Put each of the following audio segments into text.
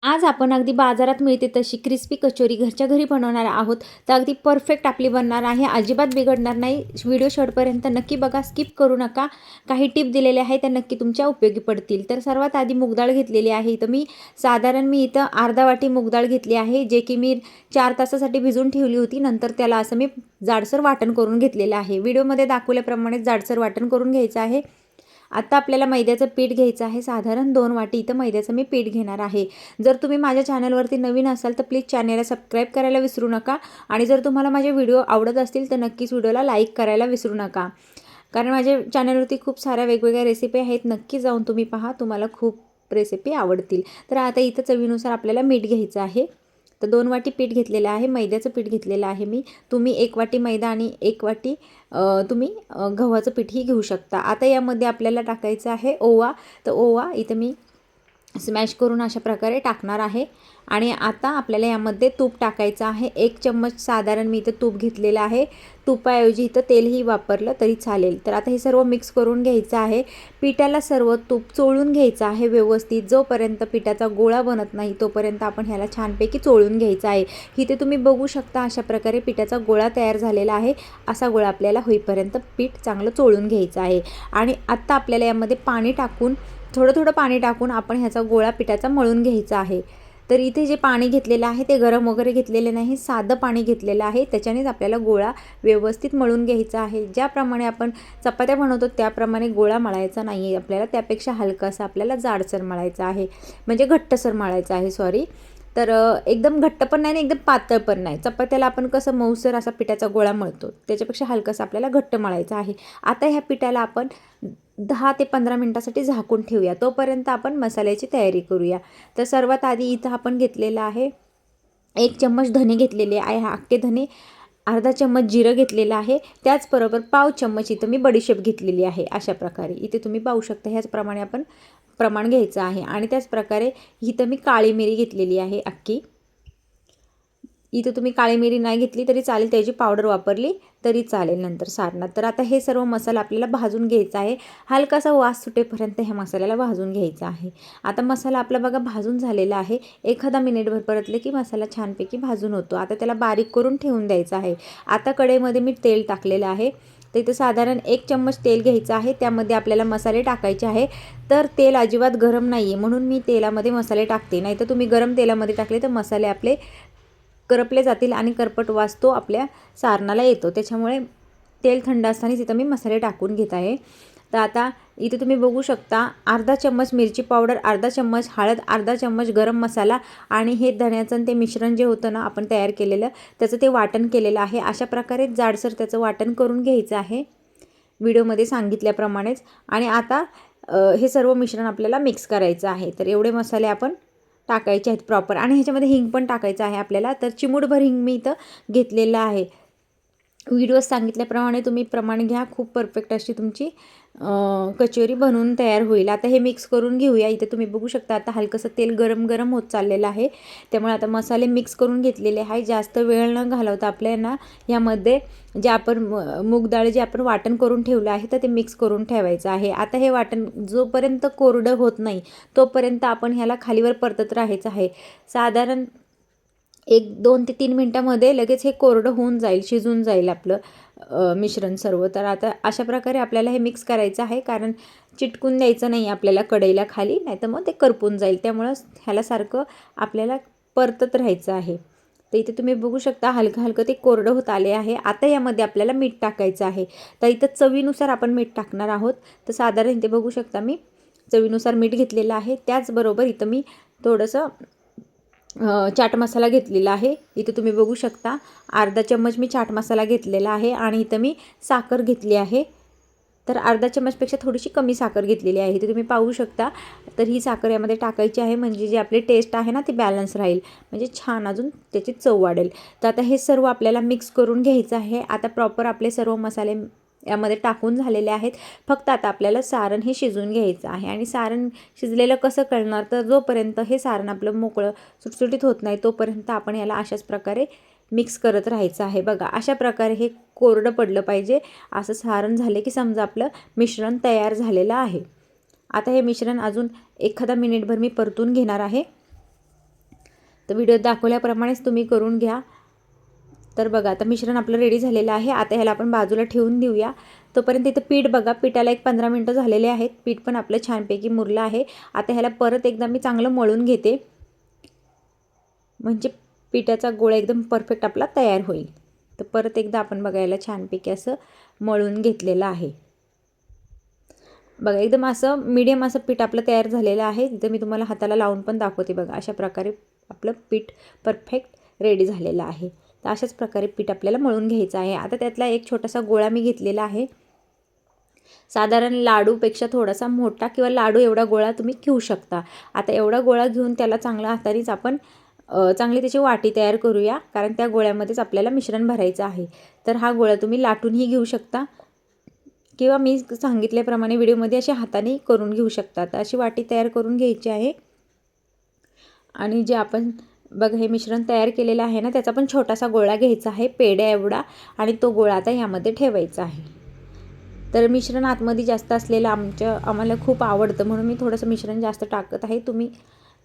आज आपण अगदी बाजारात मिळते तशी क्रिस्पी कचोरी घरच्या घरी बनवणार आहोत. तर अगदी परफेक्ट आपली बनणार आहे, अजिबात बिघडणार नाही. व्हिडिओ शेवटपर्यंत नक्की बघा, स्किप करू नका. काही टिप दिलेले आहे त्या नक्की तुमच्या उपयोगी पडतील. तर सर्वात आधी मूगडाळ घेतलेली आहे. तर मी इथं अर्धा वाटी मूगडाळ घेतली आहे, जे की मी 4 तासासाठी भिजून ठेवली होती. नंतर त्याला असं मी जाडसर वाटण करून घेतलेलं आहे. व्हिडिओमध्ये दाखवल्याप्रमाणे जाडसर वाटण करून घ्यायचं आहे. आता आपल्याला मैद्याचं पीठ घ्यायचं आहे. साधारण 2 वाटी इथं मैद्याचं मी पीठ घेणार आहे. जर तुम्ही माझ्या चॅनलवरती नवीन असाल तर प्लीज चॅनलला सबस्क्राईब करायला विसरू नका. आणि जर तुम्हाला माझे व्हिडिओ आवडत असतील तर नक्कीच व्हिडिओला लाईक करायला विसरू नका. कारण माझ्या चॅनलवरती खूप साऱ्या वेगवेगळ्या रेसिपी आहेत. नक्की जाऊन तुम्ही पहा, तुम्हाला खूप रेसिपी आवडतील. तर आता इथं चवीनुसार आपल्याला मीठ घ्यायचं आहे. तर 2 वाटी पीठ घेतलेलं आहे, मैद्याचं पीठ घेतलेलं आहे मी. तुम्ही 1 वाटी मैदा आणि 1 वाटी तुम्ही गव्हाचं पीठही घेऊ शकता. आता यामध्ये आपल्याला टाकायचं आहे ओवा. तर ओवा इथं मी स्मॅश करून अशा प्रकारे टाकणार आहे. आणि आता आपल्याला यामध्ये तूप टाकायचं आहे. 1 चम्मच साधारण मी इथं तूप घेतलेलं आहे. तुपाऐवजी इथं तेलही वापरलं तरी चालेल. तर आता हे सर्व मिक्स करून घ्यायचं आहे. पिठाला सर्व तूप चोळून घ्यायचं आहे व्यवस्थित. जोपर्यंत पिठाचा गोळा बनत नाही तोपर्यंत आपण ह्याला छानपैकी चोळून घ्यायचं आहे. इथे तुम्ही बघू शकता अशा प्रकारे पिठाचा गोळा तयार झालेला आहे. असा गोळा आपल्याला होईपर्यंत पीठ चांगलं चोळून घ्यायचं आहे. आणि आत्ता आपल्याला यामध्ये पाणी टाकून थोडं थोडं पाणी टाकून आपण ह्याचा गोळा पिठाचा मळून घ्यायचा आहे. तर इथे जे पाणी घेतलेलं आहे ते गरम वगैरे घेतलेले नाही, साधं पाणी घेतलेलं आहे. त्याच्यानेच आपल्याला गोळा व्यवस्थित मळून घ्यायचा आहे. ज्याप्रमाणे आपण चपात्या बनवतो त्याप्रमाणे गोळा मळायचा नाही आहे आपल्याला, त्यापेक्षा हलकासा आपल्याला जाडसर मळायचा आहे, म्हणजे घट्टसर मळायचा आहे सॉरी. तर एकदम घट्ट पण नाही आणि एकदम पातळ पण नाही. चपात्याला आपण कसं मऊसर असा पिठाचा गोळा मळतो त्याच्यापेक्षा हलकासा आपल्याला घट्ट मळायचा आहे. आता ह्या पिठाला आपण 10 ते 15 मिनटासाठी झाकून ठेवूया. तोपर्यंत आपण मसाल्याची तयारी करूया. तर सर्वात आधी इथं आपण घेतलेलं आहे 1 चम्मच धने घेतलेले आहे, अख्खे धने. अर्धा चम्मच जिरं घेतलेलं आहे. त्याचबरोबर पाव चम्मच इथं मी बडीशेप घेतलेली आहे. अशा प्रकारे इथे तुम्ही पाहू शकता. ह्याचप्रमाणे आपण प्रमाण घ्यायचं आहे. आणि त्याचप्रकारे इथं मी काळी मिरी घेतलेली आहे अख्खी. इथं तुम्ही काळी मिरी नाही घेतली तरी चालेल, त्याची पावडर वापरली तरी चालेल नंतर सारणात. तर आता हे सर्व मसाला आपल्याला भाजून घ्यायचा आहे. हलकासा वास सुटेपर्यंत ह्या मसाल्याला भाजून घ्यायचा आहे. आता मसाला आपला बघा भाजून झालेला आहे. एखादा मिनिटभर परतले की मसाला छानपैकी भाजून होतो. आता त्याला बारीक करून ठेवून द्यायचं आहे. आता कढईमध्ये मी तेल टाकलेलं आहे. तर इथं साधारण 1 चम्मच तेल घ्यायचं आहे. त्यामध्ये आपल्याला मसाले टाकायचे आहे. तर तेल अजिबात गरम नाही आहे म्हणून मी तेलामध्ये मसाले टाकते, नाही तर तुम्ही गरम तेलामध्ये टाकले तर मसाले आपले करपले जातील आणि करपट वास तो आपल्या सारणाला येतो. त्याच्यामुळे तेल थंड असतानाच इथं मी मसाले टाकून घेत आहे. तर आता इथे तुम्ही बघू शकता अर्धा चम्मच मिरची पावडर, अर्धा चम्मच हळद, अर्धा चम्मच गरम मसाला आणि हे धण्याचं ते मिश्रण जे होतं ना आपण तयार केलेलं त्याचं ते वाटण केलेलं आहे. अशा प्रकारे जाडसर त्याचं वाटण करून घ्यायचं आहे व्हिडिओमध्ये सांगितल्याप्रमाणेच. आणि आता हे सर्व मिश्रण आपल्याला मिक्स करायचं आहे. तर एवढे मसाले आपण टाकायचे आहेत प्रॉपर. आणि ह्याच्यामध्ये हिंग पण टाकायचं आहे आपल्याला. तर चिमूटभर हिंग मी इथं घेतलेलं आहे. व्हिडिओत सांगितल्याप्रमाणे तुम्ही प्रमाण घ्या. खूप परफेक्ट अशी तुमची कचोरी बनवून तयार होईल. आता हे मिक्स करून घेऊया. इथे तुम्ही बघू शकता आता हलकंसं तेल गरम गरम होत चाललेलं आहे. त्यामुळे आता मसाले मिक्स करून घेतलेले आहे. जास्त वेळ न घालवता आपल्याला यामध्ये जे आपण मूग डाळ जे आपण वाटण करून ठेवलं आहे तर ते मिक्स करून ठेवायचं आहे. आता हे वाटण जोपर्यंत कोरडं होत नाही तोपर्यंत आपण ह्याला खालीवर परतत राहायचं आहे. साधारण 2 ते 3 मिनटामध्ये लगेच हे कोरडं होऊन जाईल, शिजून जाईल आपलं मिश्रण सर्व. तर आता अशा प्रकारे आपल्याला हे मिक्स करायचं आहे, कारण चिटकून द्यायचं नाही आपल्याला कढईला खाली, नाही तर मग ते करपून जाईल. त्यामुळं ह्याला सारखं आपल्याला परतत राहायचं आहे. तर इथे तुम्ही बघू शकता हलकं हलकं ते कोरडं होत आले आहे. आता यामध्ये आपल्याला मीठ टाकायचं आहे. तर इथं चवीनुसार आपण मीठ टाकणार आहोत. तर साधारण इथे बघू शकता मी चवीनुसार मीठ घेतलेलं आहे. त्याचबरोबर इथं मी थोडंसं चाट मसाला घेतलेला आहे. इथे तुम्ही बघू शकता अर्धा चम्मच मी चाट मसाला घेतलेला आहे. आणि इथं मी साखर घेतली आहे. तर अर्धा चम्मचपेक्षा थोडीशी कमी साखर घेतलेली आहे. इथे तुम्ही पाहू शकता. तर ही साखर यामध्ये टाकायची आहे, म्हणजे जी आपली टेस्ट आहे ना ती बॅलन्स राहील, म्हणजे छान अजून त्याची चव वाढेल. तर आता हे सर्व आपल्याला मिक्स करून घ्यायचं आहे. आता प्रॉपर आपले सर्व मसाले यामध्ये टाकून झालेले आहेत. फक्त आता आपल्याला सारण हे शिजवून घ्यायचं आहे. आणि सारण शिजलेलं कसं कळणार, तर जोपर्यंत हे सारण आपलं मोकळं सुटसुटीत होत नाही तोपर्यंत आपण याला अशाच प्रकारे मिक्स करत राहायचं आहे. बघा अशा प्रकारे हे कोरडं पडलं पाहिजे. असं सारण झाले की समजा आपलं मिश्रण तयार झालेलं आहे. आता हे मिश्रण अजून एखादा मिनिटभर मी परतून घेणार आहे. तर व्हिडिओत दाखवल्याप्रमाणेच तुम्ही करून घ्या. तर बघा आता मिश्रण आपलं रेडी झालेलं आहे. आता ह्याला आपण बाजूला ठेवून देऊया. तोपर्यंत इथं पीठ बघा, पिठाला एक 15 मिनटं झालेले आहेत. पीठ पण आपलं छानपैकी मुरलं आहे. आता ह्याला परत एकदा मी चांगलं मळून घेते, म्हणजे पिठाचा गोळा एकदम परफेक्ट आपला तयार होईल. तर परत एकदा आपण बघायला छानपैकी असं मळून घेतलेलं आहे. बघा एकदम असं मीडियम असं पीठ आपलं तयार झालेलं आहे. इथं मी तुम्हाला हाताला लावून पण दाखवते बघा. अशा प्रकारे आपलं पीठ परफेक्ट रेडी झालेलं आहे. तर अशाच प्रकारे पीठ आपल्याला मळून घ्यायचं आहे. आता त्यातला एक छोटासा गोळा मी घेतलेला आहे. साधारण लाडूपेक्षा थोडासा मोठा किंवा लाडू एवढा गोळा तुम्ही घेऊ शकता. आता एवढा गोळा घेऊन त्याला चांगला हातानेच आपण चांगली त्याची वाटी तयार करूया, कारण त्या गोळ्यामध्येच आपल्याला मिश्रण भरायचं आहे. तर हा गोळा तुम्ही लाटूनही घेऊ शकता किंवा मी सांगितल्याप्रमाणे व्हिडिओमध्ये अशा हाताने करून घेऊ शकता. तर अशी वाटी तयार करून घ्यायची आहे. आणि जे आपण बघा हे मिश्रण तयार केलेलं आहे ना, त्याचा पण छोटासा गोळा घ्यायचा आहे पेढ्या एवढा, आणि तो गोळा आता यामध्ये ठेवायचा आहे. तर मिश्रण आतमध्ये जास्त असलेलं आम्हाला खूप आवडतं, म्हणून मी थोडंसं मिश्रण जास्त टाकत आहे. तुम्ही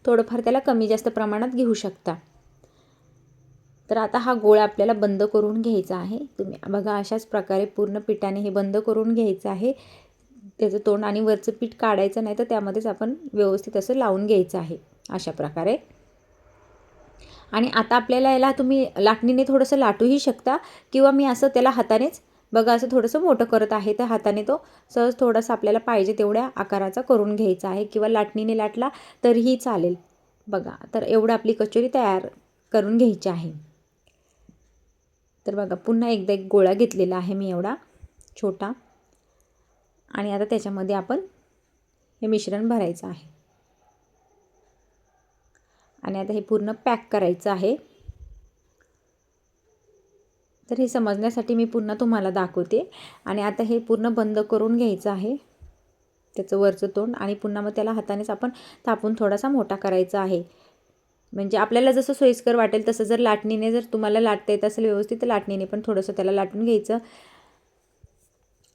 थोडंफार त्याला कमी जास्त प्रमाणात घेऊ शकता. तर आता हा गोळा आपल्याला बंद करून घ्यायचा आहे. तुम्ही बघा अशाच प्रकारे पूर्ण पिठाने हे बंद करून घ्यायचं आहे. त्याचं तोंड आणि वरचं पीठ काढायचं नाही, तर त्यामध्येच आपण व्यवस्थित असं लावून घ्यायचं आहे अशा प्रकारे. आणि आता आपल्याला याला तुम्ही लाटणीने थोडंसं लाटूही शकता किंवा मी असं त्याला हातानेच बघा असं थोडंसं मोठं करत आहे. तर हाताने तो सहज थोडंसं आपल्याला पाहिजे तेवढ्या आकाराचा करून घ्यायचा आहे, किंवा लाटणीने लाटला तरीही चालेल. बघा तर एवढं आपली कचोरी तयार करून घ्यायची आहे. तर बघा पुन्हा एकदा एक गोळा घेतलेला आहे मी एवढा छोटा, आणि आता त्याच्यामध्ये आपण हे मिश्रण भरायचं आहे. आणि आता हे पूर्ण पॅक करायचं आहे. तर हे समजण्यासाठी मी पुन्हा तुम्हाला दाखवते. आणि आता हे पूर्ण बंद करून घ्यायचं आहे त्याचं वरचं तोंड, आणि पुन्हा मग त्याला हातानेच आपण थापून थोडासा मोठा करायचा आहे. म्हणजे आपल्याला जसं सोयीस्कर वाटेल तसं, जर लाटणीने जर तुम्हाला लाटता येत असेल व्यवस्थित, तर लाटणीने पण थोडंसं त्याला लाटून घ्यायचं.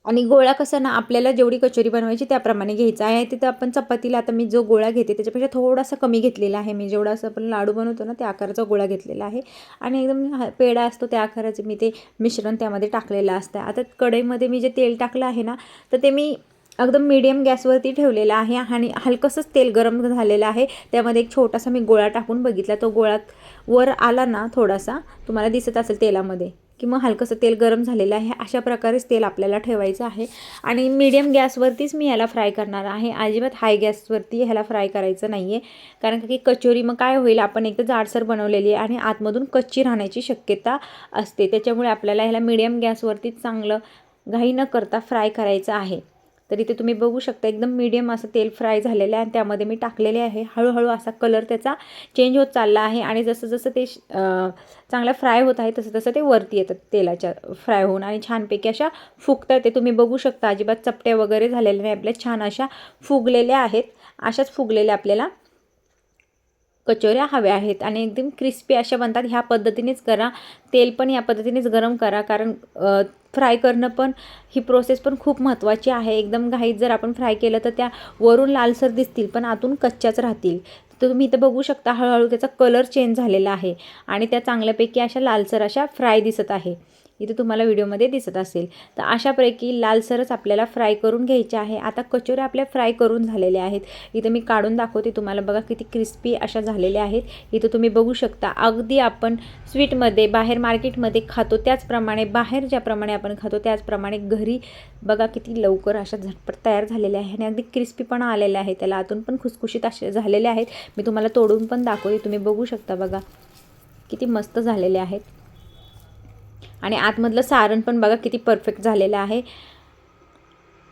आणि गोळा कसा ना आपल्याला जेवढी कचोरी बनवायची त्याप्रमाणे घ्यायचा आहे. तिथं आपण चपातीला आता मी जो गोळा घेते त्याच्यापेक्षा थोडासा कमी घेतलेला आहे मी. जेवढा असं आपण लाडू बनवतो ना त्या आकाराचा गोळा घेतलेला आहे. आणि एकदम पेढा असतो त्या आकाराचे मी ते मिश्रण त्यामध्ये टाकलेलं असतं. आता कढईमध्ये मी जे तेल टाकलं आहे ना, तर ते मी एकदम मीडियम गॅसवरती ठेवलेलं आहे. आणि हलकंसंच तेल गरम झालेलं आहे. त्यामध्ये एक छोटासा मी गोळा टाकून बघितला. तो गोळा वर आला ना थोडासा, तुम्हाला दिसत असेल तेलामध्ये, की मग हलकंसं तेल गरम झालेलं आहे. अशा प्रकारेच तेल आपल्याला ठेवायचं आहे. आणि मीडियम गॅसवरतीच मी ह्याला फ्राय करणार आहे. अजिबात हाय गॅसवरती ह्याला फ्राय करायचं नाही आहे, कारण की कचोरी मग काय होईल, आपण एकदा जाडसर बनवलेली आहे आणि आतमधून कच्ची राहण्याची शक्यता असते. त्याच्यामुळे आपल्याला ह्याला मीडियम गॅसवरतीच चांगलं घाई न करता फ्राय करायचं आहे. तर इथे तुम्ही बघू शकता एकदम मीडियम असं तेल फ्राय झालेलं आहे, आणि त्यामध्ये मी टाकलेले आहे. हळूहळू असा कलर त्याचा चेंज होत चालला आहे. आणि जसं जसं ते चांगला फ्राय होत आहे तसं तसं ते वरती येतात तेलाच्या फ्राय होऊन, आणि छानपैकी अशा फुगतात. ते तुम्ही बघू शकता अजिबात चपट्या वगैरे झालेल्या नाही, आपल्या छान अशा फुगलेल्या आहेत. अशाच फुगलेल्या आपल्याला कचोऱ्या हव्या आहेत आणि एकदम क्रिस्पी अशा बनतात. ह्या पद्धतीनेच करा. तेल पण या पद्धतीनेच गरम करा, कारण फ्राय करणं पण ही प्रोसेस पण खूप महत्त्वाची आहे. एकदम घाईत जर आपण फ्राय केलं तर त्या वरून लालसर दिसतील पण आतून कच्च्याच राहतील. तर तुम्ही इथं बघू शकता हळूहळू त्याचा कलर चेंज झालेला आहे आणि त्या चांगल्यापैकी अशा लालसर अशा फ्राय दिसत आहे. इथे तुम्हाला व्हिडिओमध्ये दिसत असेल. तर अशापैकी लालसरच आपल्याला फ्राय करून घ्यायचे आहे. आता कचोऱ्या आपल्या फ्राय करून झालेल्या आहेत. इथे मी काढून दाखवते तुम्हाला. बघा किती क्रिस्पी अशा झालेल्या आहेत. इथं तुम्ही बघू शकता अगदी आपण स्वीटमध्ये बाहेर मार्केटमध्ये खातो त्याचप्रमाणे, बाहेर ज्याप्रमाणे आपण खातो त्याचप्रमाणे घरी बघा किती लवकर अशा झटपट तयार झालेल्या आहे आणि अगदी क्रिस्पीपणा आलेला आहे. त्याला आतून पण खुसखुशीत असे झालेले आहेत. मी तुम्हाला तोडून पण दाखवते. तुम्ही बघू शकता बघा किती मस्त झालेले आहेत. आणि आतमधलं सारण पण बघा किती परफेक्ट झालेलं आहे.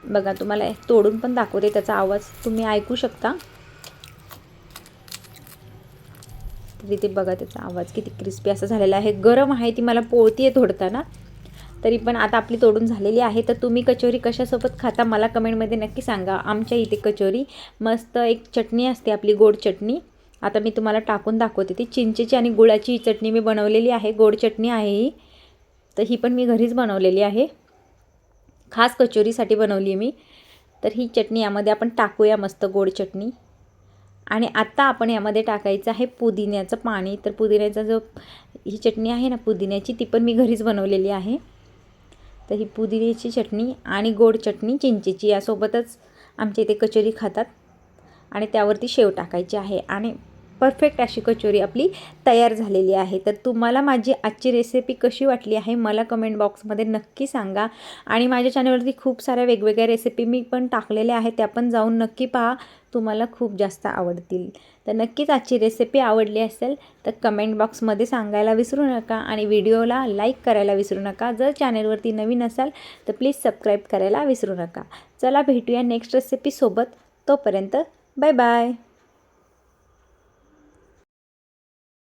बघा तुम्हाला तोडून पण दाखवते. त्याचा आवाज तुम्ही ऐकू शकता. तर इथे बघा त्याचा आवाज किती क्रिस्पी असा झालेला आहे. गरम आहे ती मला पोळतीये तोडताना, तरी पण आता आपली तोडून झालेली आहे. तर तुम्ही कचोरी कशासोबत खाता मला कमेंटमध्ये नक्की सांगा. आमच्या इथे कचोरी मस्त एक चटणी असते आपली गोड चटणी. आता मी तुम्हाला टाकून दाखवते. ती चिंचेची आणि गुळाची चटणी मी बनवलेली आहे. गोड चटणी आहे ही. तर ही पण मी घरीच बनवलेली आहे. खास कचोरीसाठी बनवली आहे मी. तर ही चटणी यामध्ये आपण टाकूया मस्त गोड चटणी. आणि आत्ता आपण यामध्ये टाकायचं आहे पुदिन्याचं पाणी. तर पुदिन्याचा जो ही चटणी आहे ना पुदिन्याची, ती पण मी घरीच बनवलेली आहे. तर ही पुदिन्याची चटणी आणि गोड चटणी चिंचेची यासोबतच आमच्या इथे कचोरी खातात. आणि त्यावरती शेव टाकायची आहे आणि परफेक्ट अशी कचोरी आपली तयार झालेली आहे. तर तुम्हाला माझी आजची रेसिपी कशी वाटली आहे मला कमेंट बॉक्समध्ये नक्की सांगा. आणि माझ्या चॅनलवरती खूप साऱ्या वेगवेगळ्या रेसिपी मी पण टाकलेल्या आहेत, त्या पण जाऊन नक्की पहा, तुम्हाला खूप जास्त आवडतील. तर नक्कीच आजची रेसिपी आवडली असेल तर कमेंट बॉक्समध्ये सांगायला विसरू नका आणि व्हिडिओला लाईक करायला विसरू नका. जर चॅनलवरती नवीन असाल तर प्लीज सबस्क्राईब करायला विसरू नका. चला भेटूया नेक्स्ट रेसिपीसोबत. तोपर्यंत बाय बाय.